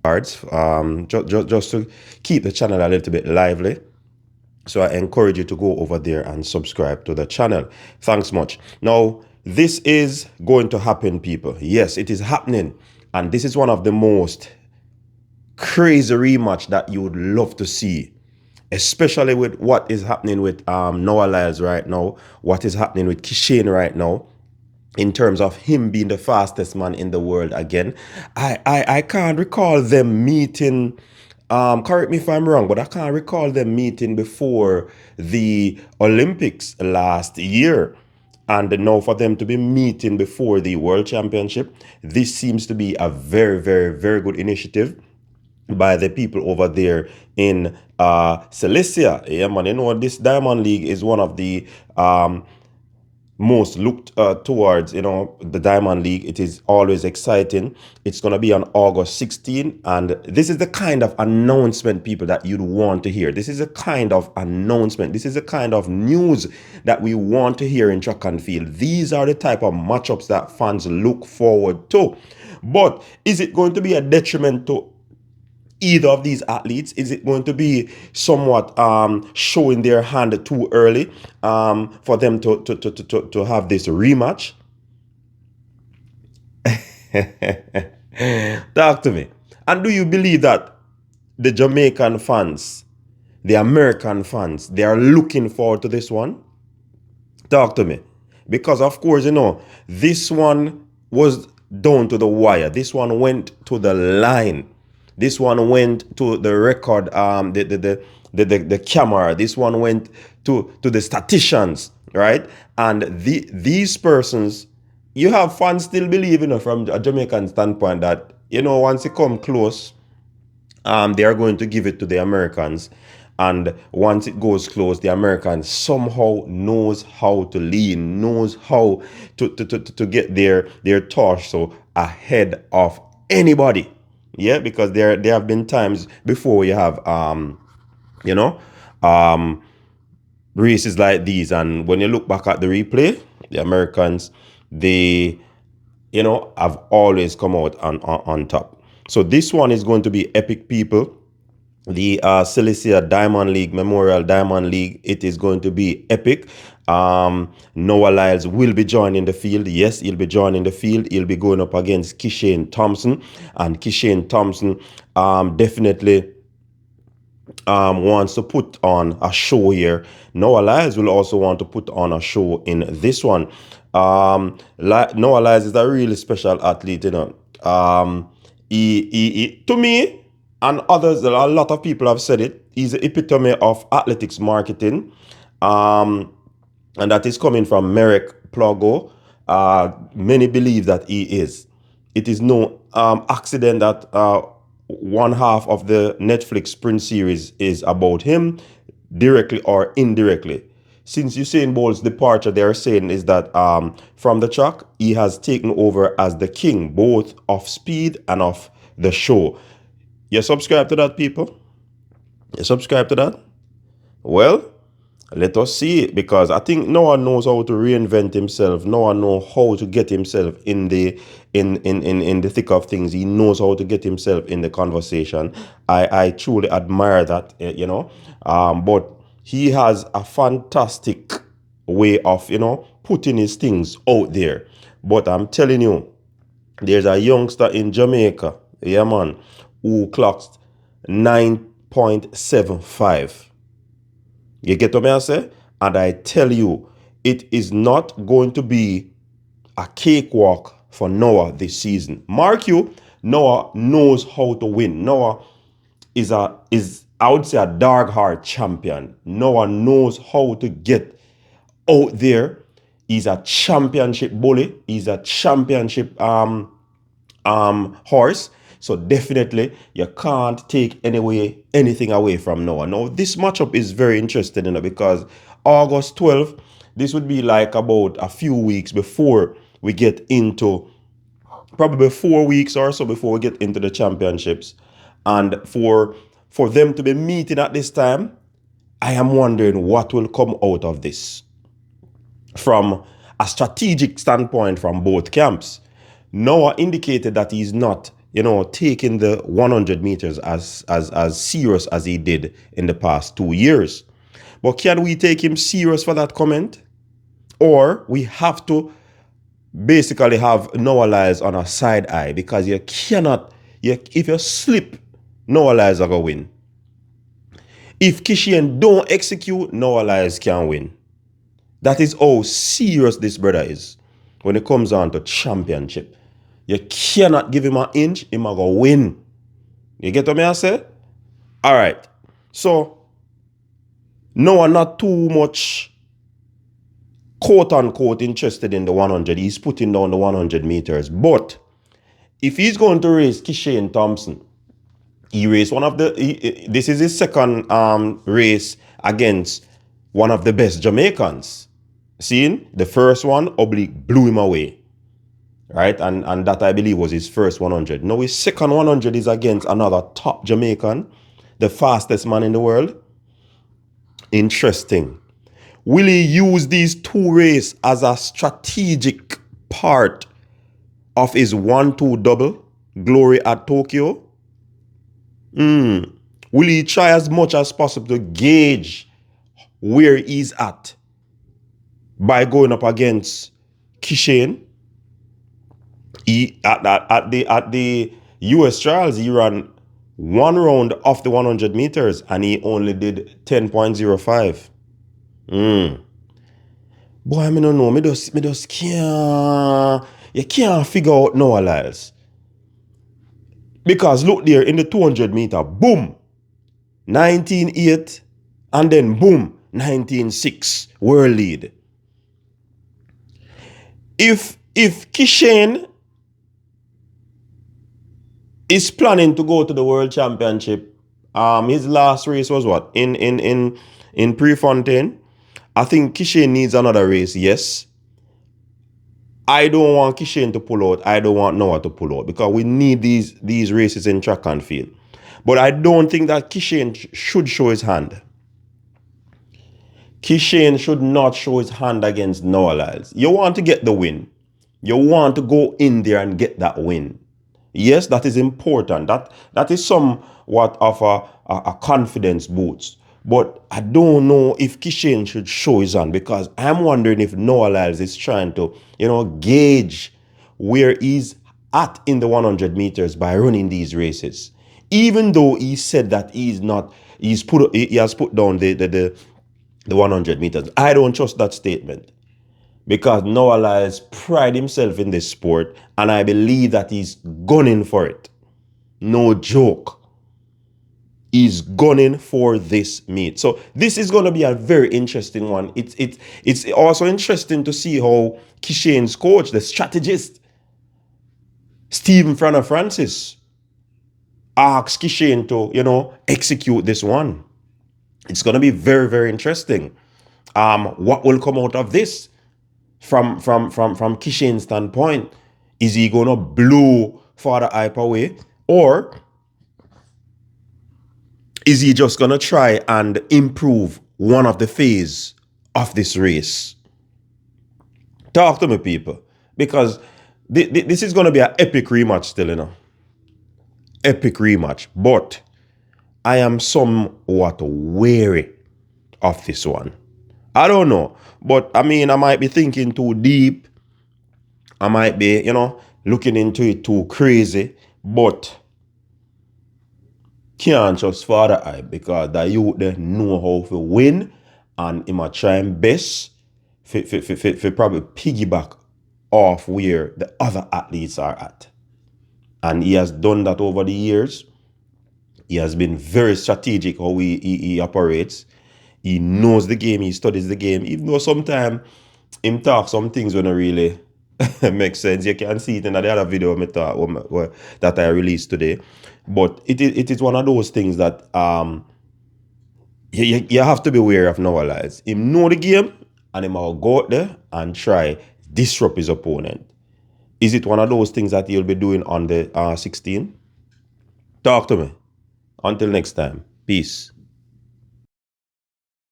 cards, just to keep the channel a little bit lively. So I encourage you to go over there and subscribe to the channel. Thanks much. Now, this is going to happen, people. Yes, it is happening. And this is one of the most crazy rematch that you would love to see, especially with what is happening with Noah Lyles right now, what is happening with KISHANE right now, in terms of him being the fastest man in the world again. I can't recall them meeting, correct me if I'm wrong, but I can't recall them meeting before the Olympics last year. And now for them to be meeting before the World Championship, this seems to be a very, very, very good initiative by the people over there in Cilicia. Yeah, man, you know, this Diamond League is one of the most looked towards, you know, the Diamond League. It is always exciting. It's going to be on August 16, and this is the kind of announcement, people, that you'd want to hear. This is a kind of announcement. This is a kind of news that we want to hear in track and field. These are the type of matchups that fans look forward to. But is it going to be a detriment to either of these athletes? Is it going to be somewhat showing their hand too early for them to have this rematch? Talk to me. And do you believe that the Jamaican fans, the American fans, they are looking forward to this one? Talk to me. Because of course, you know, this one was down to the wire. This one went to the line. This one went to the record, the camera. This one went to the statisticians, right? And these persons, you have fans still believing, you know, from a Jamaican standpoint, that, you know, once it come close, they are going to give it to the Americans. And once it goes close, the Americans somehow knows how to lean, knows how to get their torso ahead of anybody. Yeah, because there have been times before you have you know, races like these, and when you look back at the replay, the Americans, they, you know, have always come out on top. So this one is going to be epic, people. The Cilicia Diamond League, Memorial Diamond League, it is going to be epic. Noah Lyles will be joining the field. Yes, he'll be joining the field. He'll be going up against KISHANE Thompson. And KISHANE Thompson definitely wants to put on a show here. Noah Lyles will also want to put on a show in this one. Noah Lyles is a really special athlete, you know. To me, and others, a lot of people have said it, he's the epitome of athletics marketing. And that is coming from Merrick Plogo. Many believe that he is. It is no accident that one half of the Netflix Sprint series is about him, directly or indirectly. Since Usain Bolt's departure, they are saying is that from the track, he has taken over as the king, both of speed and of the show. You subscribe to that, people? You subscribe to that? Well, let us see it, because I think no one knows how to reinvent himself. No one knows how to get himself in the thick of things. He knows how to get himself in the conversation. I truly admire that, you know. But he has a fantastic way of, you know, putting his things out there. But I'm telling you, there's a youngster in Jamaica, yeah man, who clocks 9.75. You get what I say? And I tell you, it is not going to be a cakewalk for Noah this season. Mark you, Noah knows how to win. Noah is I would say a dark heart champion. Noah knows how to get out there. He's a championship bully. He's a championship horse. So definitely you can't take anything away from Noah. Now this matchup is very interesting, you know, because August 12th, this would be like about a few weeks before we get into, probably 4 weeks or so before we get into the championships. And for them to be meeting at this time, I am wondering what will come out of this from a strategic standpoint from both camps. Noah indicated that he's not taking the 100 meters as serious as he did in the past 2 years. But can we take him serious for that comment? Or we have to basically have Noah Lyles on a side eye, because you cannot, if you slip, Noah Lyles are going to win. If KISHANE don't execute, Noah Lyles can win. That is how serious this brother is when it comes on to championship. You cannot give him an inch, him a go win. You get what I say? All right. So, Noah not too much quote unquote interested in the 100. He's putting down the 100 meters. But if he's going to race KISHANE Thompson, he raced this is his second race against one of the best Jamaicans. Seeing the first one, oblique, blew him away. Right? And that, I believe, was his first 100. Now his second 100 is against another top Jamaican, the fastest man in the world. Interesting. Will he use these two races as a strategic part of his 1-2 double glory at Tokyo? Will he try as much as possible to gauge where he's at by going up against KISHANE? At the US trials, he ran one round of the 100 meters and he only did 10.05. Boy, I don't know. Me just can't. You can't figure out Noah Lyles. Because look there, in the 200 meter, boom, 19.8, and then boom, 19.6, world lead. If KISHANE is planning to go to the World Championship, his last race was what? In Prefontaine. I think KISHANE needs another race, yes. I don't want KISHANE to pull out. I don't want Noah to pull out, because we need these races in track and field. But I don't think that KISHANE should show his hand. KISHANE should not show his hand against Noah Lyles. You want to get the win. You want to go in there and get that win. Yes, that is important. That is somewhat of a confidence boost. But I don't know if KISHANE should show his hand, because I'm wondering if Noah Lyles is trying to, gauge where he's at in the 100 meters by running these races. Even though he said that he has put down the 100 meters. I don't trust that statement, because Noah Lyles pride himself in this sport, and I believe that he's gunning for it. No joke. He's gunning for this meet. So this is going to be a very interesting one. It's also interesting to see how KISHANE's coach, the strategist, Stephen Francis, asks KISHANE to, execute this one. It's going to be very, very interesting. What will come out of this from KISHANE's standpoint? Is he going to blow Father Hype away, or is he just going to try and improve one of the phase of this race? Talk to me, people. Because this is going to be an epic rematch still, Epic rematch. But I am somewhat wary of this one. I don't know. But, I might be thinking too deep. I might be, looking into it too crazy. But can't trust Father Hype, because the youth they know how to win, and he might try him best for probably piggyback off where the other athletes are at. And he has done that over the years. He has been very strategic how he operates. He knows the game, he studies the game, even though sometimes him talk some things when it really make sense. You can see it in the other video that I released today. But it is one of those things that you have to be aware of Noah Lyles. Him know the game, and him will go out there and try disrupt his opponent. Is it one of those things that he'll be doing on the 16? Talk to me. Until next time. Peace.